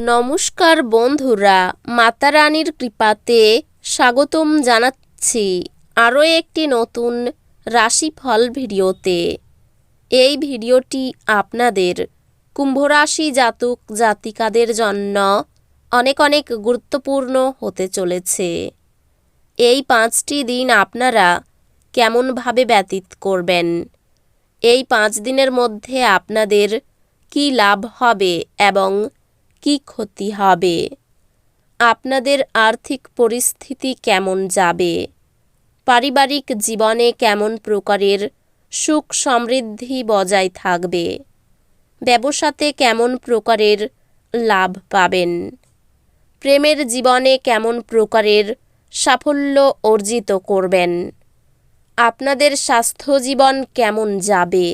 নমস্কার বন্ধুরা, মাতা রানীর কৃপাতে স্বাগতম জানাচ্ছি আরও একটি নতুন রাশিফল ভিডিওতে। এই ভিডিওটি আপনাদের কুম্ভ রাশি জাতক জাতিকাদের জন্য অনেক অনেক গুরুত্বপূর্ণ হতে চলেছে। এই 5টি দিন আপনারা কেমনভাবে ব্যতীত করবেন, এই 5 দিনের মধ্যে আপনাদের কি লাভ হবে এবং কি ক্ষতি হবে, আপনাদের আর্থিক পরিস্থিতি কেমন যাবে, পারিবারিক জীবনে কেমন প্রকারের সুখ সমৃদ্ধি বজায় থাকবে, ব্যবসাতে কেমন প্রকারের লাভ পাবেন, প্রেমের জীবনে কেমন প্রকারের সাফল্য অর্জিত করবেন, আপনাদের স্বাস্থ্য জীবন কেমন যাবে,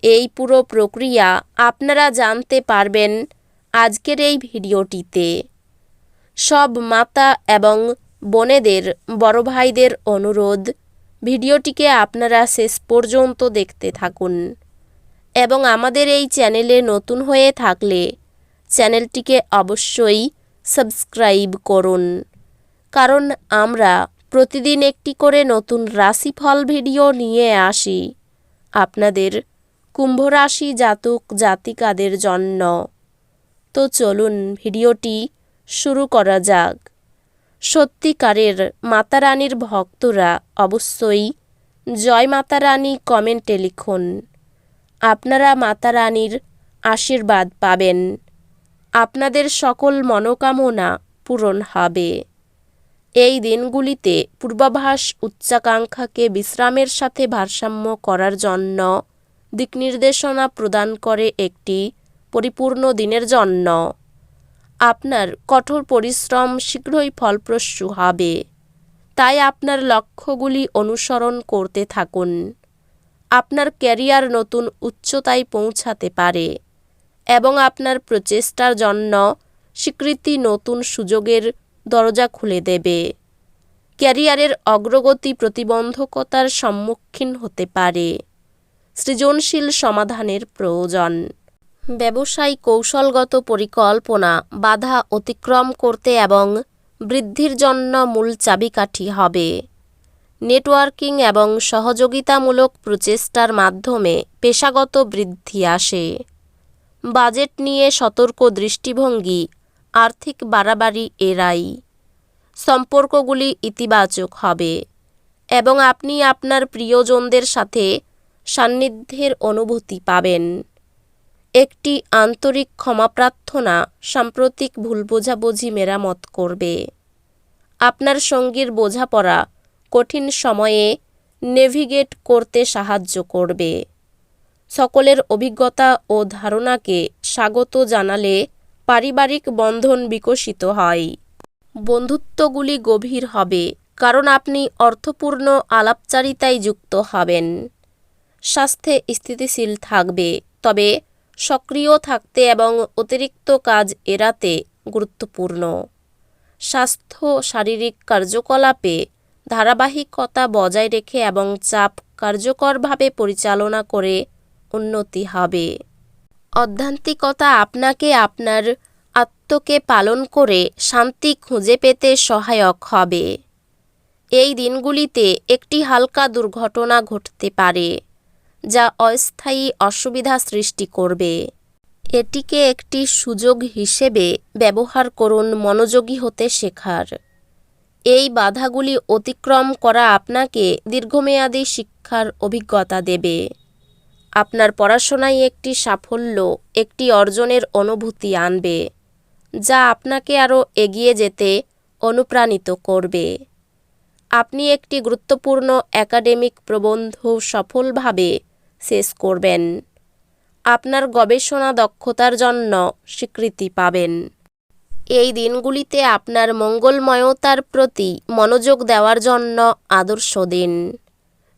এই পুরো প্রক্রিয়া আপনারা জানতে পারবেন আজকের এই ভিডিওটিতে। সব মাতা এবং বোনেদের, বড় ভাইদের অনুরোধ, ভিডিওটিকে আপনারা শেষ পর্যন্ত দেখতে থাকুন এবং আমাদের এই চ্যানেলে নতুন হয়ে থাকলে চ্যানেলটিকে অবশ্যই সাবস্ক্রাইব করুন, কারণ আমরা প্রতিদিন একটি করে নতুন রাশিফল ভিডিও নিয়ে আসি আপনাদের কুম্ভ রাশি জাতক জাতিকাদের জন্য। তো চলুন ভিডিওটি শুরু করা যাক। সত্যিকারের মাতা রানীর ভক্তরা অবশ্যই জয় মাতা রানী কমেন্টে লিখুন। আপনারা মাতা রানীর আশীর্বাদ পাবেন, আপনাদের সকল মনোকামনা পূরণ হবে। এই দিনগুলিতে পূর্বাভাস উচ্চাকাঙ্ক্ষাকে বিশ্রামের সাথে ভারসাম্য করার জন্য দিক নির্দেশনা প্রদান করে একটি পরিপূর্ণ দিনের জন্য। আপনার কঠোর পরিশ্রম শীঘ্রই ফলপ্রসূ হবে, তাই আপনার লক্ষ্যগুলি অনুসরণ করতে থাকুন। আপনার ক্যারিয়ার নতুন উচ্চতায় পৌঁছাতে পারে এবং আপনার প্রচেষ্টার জন্য স্বীকৃতি নতুন সুযোগের দরজা খুলে দেবে। ক্যারিয়ারের অগ্রগতি প্রতিবন্ধকতার সম্মুখীন হতে পারে, সৃজনশীল সমাধানের প্রয়োজন। ব্যবসায় কৌশলগত পরিকল্পনা বাধা অতিক্রম করতে এবং বৃদ্ধির জন্য মূল চাবিকাঠি হবে। নেটওয়ার্কিং এবং সহযোগিতামূলক প্রচেষ্টার মাধ্যমে পেশাগত বৃদ্ধি আসে। বাজেট নিয়ে সতর্ক দৃষ্টিভঙ্গি আর্থিক বাড়াবাড়ি এড়াই। সম্পর্কগুলি ইতিবাচক হবে এবং আপনি আপনার প্রিয়জনদের সাথে সান্নিধ্যের অনুভূতি পাবেন। একটি আন্তরিক ক্ষমা প্রার্থনা সাম্প্রতিক ভুল বোঝাবুঝি মেরামত করবে। আপনার সঙ্গীর বোঝাপড়া কঠিন সময়ে নেভিগেট করতে সাহায্য করবে। সকলের অভিজ্ঞতা ও ধারণাকে স্বাগত জানালে পারিবারিক বন্ধন বিকশিত হয়। বন্ধুত্বগুলি গভীর হবে কারণ আপনি অর্থপূর্ণ আলাপচারিতায় যুক্ত হবেন। স্বাস্থ্যে স্থিতিশীল থাকবে, তবে সক্রিয় থাকতে এবং অতিরিক্ত কাজ এড়াতে গুরুত্বপূর্ণ। স্বাস্থ্য শারীরিক কার্যকলাপে ধারাবাহিকতা বজায় রেখে এবং চাপ কার্যকরভাবে পরিচালনা করে উন্নতি হবে। আধ্যাত্মিকতা আপনাকে আপনার আত্মকে পালন করে শান্তি খুঁজে পেতে সহায়ক হবে। এই দিনগুলিতে একটি হালকা দুর্ঘটনা ঘটতে পারে যা অস্থায়ী অসুবিধা সৃষ্টি করবে। এটিকে একটি সুযোগ হিসেবে ব্যবহার করুন মনোযোগী হতে শেখার। এই বাধাগুলি অতিক্রম করা আপনাকে দীর্ঘমেয়াদী শিক্ষার অভিজ্ঞতা দেবে। আপনার পড়াশোনায় একটি সাফল্য একটি অর্জনের অনুভূতি আনবে, যা আপনাকে আরও এগিয়ে যেতে অনুপ্রাণিত করবে। আপনি একটি গুরুত্বপূর্ণ একাডেমিক প্রবন্ধ সফলভাবে শেষ করবেন। আপনার গবেষণা দক্ষতার জন্য স্বীকৃতি পাবেন। এই দিনগুলিতে আপনার মঙ্গলময়তার প্রতি মনোযোগ দেওয়ার জন্য আদর্শ দিন।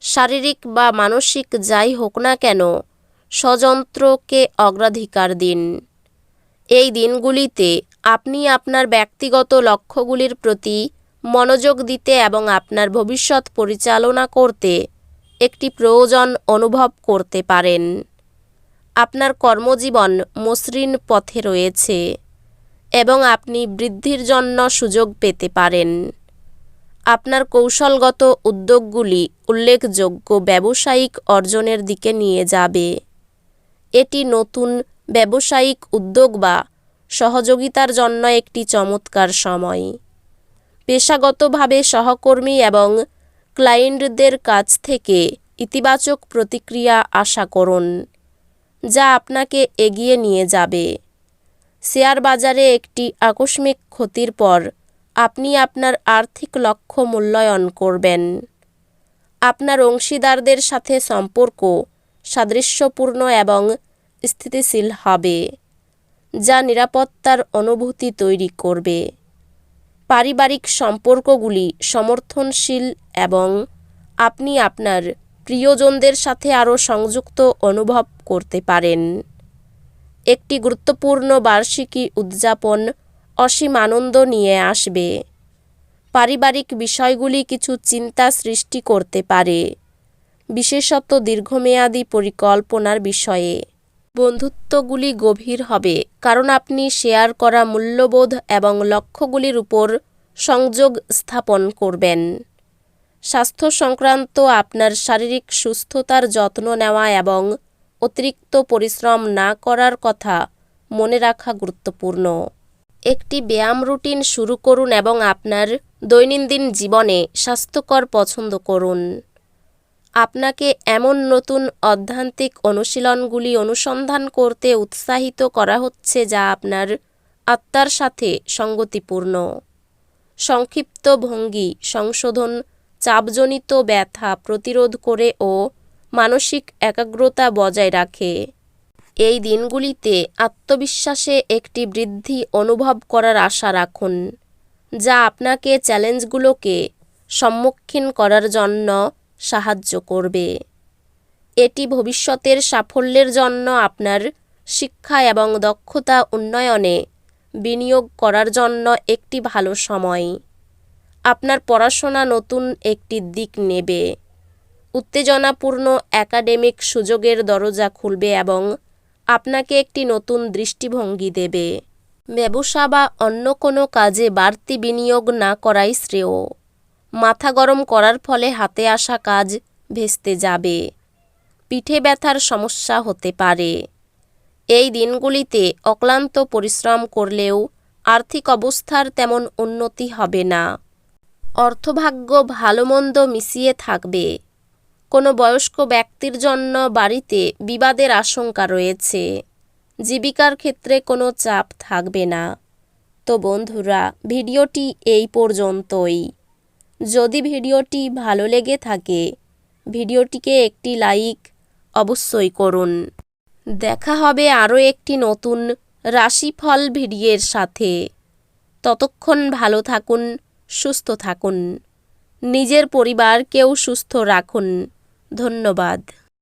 শারীরিক বা মানসিক যাই হোক না কেন, স্বযন্ত্রকে অগ্রাধিকার দিন। এই দিনগুলিতে আপনি আপনার ব্যক্তিগত লক্ষ্যগুলির প্রতি মনোযোগ দিতে এবং আপনার ভবিষ্যৎ পরিচালনা করতে একটি প্রয়োজন অনুভব করতে পারেন। আপনার কর্মজীবন মসৃণ পথে রয়েছে এবং আপনি বৃদ্ধির জন্য সুযোগ পেতে পারেন। আপনার কৌশলগত উদ্যোগগুলি উল্লেখযোগ্য ব্যবসায়িক অর্জনের দিকে নিয়ে যাবে। এটি নতুন ব্যবসায়িক উদ্যোগ বা সহযোগিতার জন্য একটি চমৎকার সময়। পেশাগতভাবে সহকর্মী এবং ক্লায়েন্টদের কাছ থেকে ইতিবাচক প্রতিক্রিয়া আশা করুন, যা আপনাকে এগিয়ে নিয়ে যাবে। শেয়ার বাজারে একটি আকস্মিক ক্ষতির পর আপনি আপনার আর্থিক লক্ষ্য মূল্যায়ন করবেন। আপনার অংশীদারদের সাথে সম্পর্ক সাদৃশ্যপূর্ণ এবং স্থিতিশীল হবে, যা নিরাপত্তার অনুভূতি তৈরি করবে। পারিবারিক সম্পর্কগুলি সমর্থনশীল এবং আপনি আপনার প্রিয়জনদের সাথে আরও সংযুক্ত অনুভব করতে পারেন। একটি গুরুত্বপূর্ণ বার্ষিকী উদযাপন অসীম আনন্দ নিয়ে আসবে। পারিবারিক বিষয়গুলি কিছু চিন্তা সৃষ্টি করতে পারে, বিশেষত দীর্ঘমেয়াদী পরিকল্পনার বিষয়ে। বন্ধুত্বগুলি গভীর হবে কারণ আপনি শেয়ার করা মূল্যবোধ এবং লক্ষ্যগুলির উপর সংযোগ স্থাপন করবেন। স্বাস্থ্য সংক্রান্ত আপনার শারীরিক সুস্থতার যত্ন নেওয়া এবং অতিরিক্ত পরিশ্রম না করার কথা মনে রাখা গুরুত্বপূর্ণ। একটি ব্যায়াম রুটিন শুরু করুন এবং আপনার দৈনন্দিন জীবনে স্বাস্থ্যকর পছন্দ করুন। আপনাকে এমন নতুন অধ্যাত্মিক অনুশীলনগুলি অনুসন্ধান করতে উৎসাহিত করা হচ্ছে যা আপনার আত্মার সাথে সঙ্গতিপূর্ণ। সংক্ষিপ্ত ভঙ্গি সংশোধন চাপজনিত ব্যথা প্রতিরোধ করে ও মানসিক একাগ্রতা বজায় রাখে। এই দিনগুলিতে আত্মবিশ্বাসে একটি বৃদ্ধি অনুভব করার আশা রাখুন, যা আপনাকে চ্যালেঞ্জগুলোকে সম্মুখীন করার জন্য সাহায্য করবে। এটি ভবিষ্যতের সাফল্যের জন্য আপনার শিক্ষা এবং দক্ষতা উন্নয়নে বিনিয়োগ করার জন্য একটি ভালো সময়। আপনার পড়াশোনা নতুন একটি দিক নেবে। উত্তেজনাপূর্ণ একাডেমিক সুযোগের দরজা খুলবে এবং আপনাকে একটি নতুন দৃষ্টিভঙ্গি দেবে। ব্যবসা বা অন্য কোনো কাজে বাড়তি বিনিয়োগ না করাই শ্রেয়। মাথা গরম করার ফলে হাতে আসা কাজ ভেস্তে যাবে। পিঠে ব্যথার সমস্যা হতে পারে। এই দিনগুলিতে অক্লান্ত পরিশ্রম করলেও আর্থিক অবস্থার তেমন উন্নতি হবে না। অর্থভাগ্য ভালো মন্দ মিশিয়ে থাকবে। কোনো বয়স্ক ব্যক্তির জন্য বাড়িতে বিবাদের আশঙ্কা রয়েছে। জীবিকার ক্ষেত্রে কোনো চাপ থাকবে না। তো বন্ধুরা, ভিডিওটি এই পর্যন্তই। যদি ভিডিওটি ভালো লেগে থাকে ভিডিওটিকে একটি লাইক অবশ্যই করুন। দেখা হবে আরও একটি নতুন রাশিফল ভিডিওর সাথে। ততক্ষণ ভালো থাকুন, সুস্থ থাকুন, নিজের পরিবারকেও সুস্থ রাখুন। ধন্যবাদ।